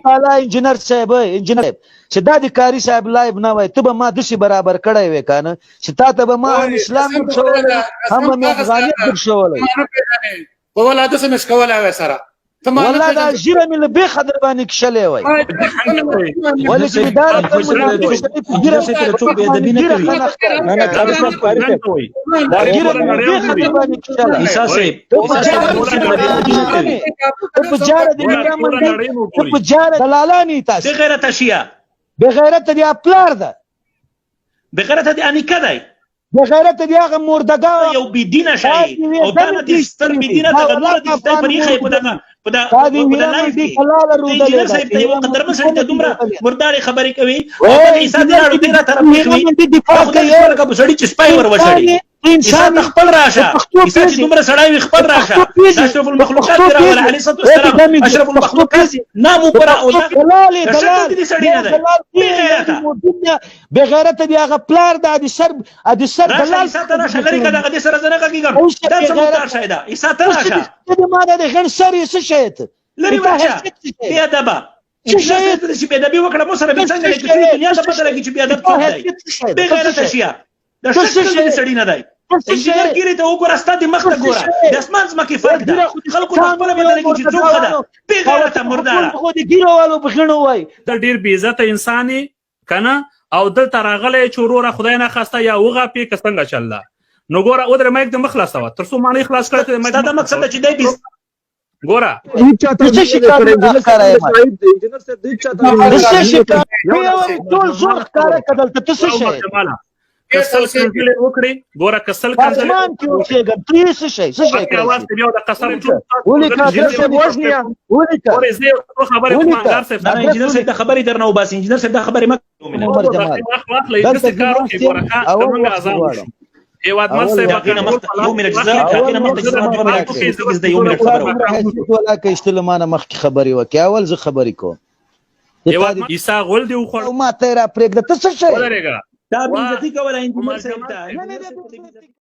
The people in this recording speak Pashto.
تعالی انجینر صاحب چې دا د کاری صاحب لایب نه وای ته به ما داسې برابر کړی وې که نه چې تا ته به ما هم اسلام درښولی هم به مې افغانیت درښولی والله داسې مې ښکولی وی سره والله دا ژیره مې له بیخه در باندې کښلې وی ولې چې دا رقم ګیره څوک بې ادبي نه کوي ګیره مې له بیخه در باندې کښله عیسی صاحب ته په جاره د میرامندۍ ته په جاره دلالانې تاسې بغیرته شیعه بغیرته د پلار ده بغیرته د انیکه دی بغیرته د هغه مردګا یو بېدینه شی او تا نه دې ستر بېدینه دغه نوره دې خدای په ریښه یې په دغه په د لایف کې انجینر صاحب ته یوه قدرمن سړي ته دومره مردارې خبرې کوي او دغه عیسی د لاړو دې راته راپېښوي دا خدای دې ورکه په سړي چې سپی ور وشړي عیسی ته خپل راشه عیسی چې دومره سړی وي خپل راشه اشرف المخلوقات دی راغلی علیه الصلاة والسلام اشرف المخلوقات نام وګوره او دا شکل دې سړي نه دی بېغیرته بغیرته د هغه پلار ده د سر راشه عیسی ته راشه لرې که دغه دې سره زه نه غږېږم دا څه مختار شی ده عیسی ته راشه ما د غن سر یې څه شی ته لرې واچه بېادبه انجینر صاحب چې بېادبي وکړه مو سره بې څنګه دی که ټولې دنیا ته پته لګي چې بېادب څوک دی بېغیرته شیعه دا شکل دې سړي نه دی انجینر ګیرې ته وګوره ستا د مخ ته ګوره د اسمان ځمکې فرق ده خلکو ته خپله پته لګي چې څوک ښه ده بېغیرته مرداره خو د ګیرو والو په غڼو وایي ته ډېر بې عزته انسان یې که نه او دلته راغلی چې وروره خدای نه خواسته یا وغاپې که څنګه چل ده نو ګوره ودرې مایک دې مه خلاصوه تر څو ما نه یې خلاص کړی ستا دا مقصد ده چې دی ګوره ټول زور ښکاره که دلته ته څه شی کسل کنځلې وکړې ګوره کسل کنځلې اسمان کې اوسېږم ته یې څه شی څه شی اواز ته بیا د قسم ولیکه ولیکه خبرې کوم انګار صاحب نه انجینر صاحب دا خبرې درنه وباسي انجینر صاحب دا خبرې مه استلمانه مخکې خبرې وکړې اول زه خبرې کوم عیسی غول دې وخوړ ما ته یې راپرېږده ته څه شی دا بې عزتي کوله انجینر صاحب ته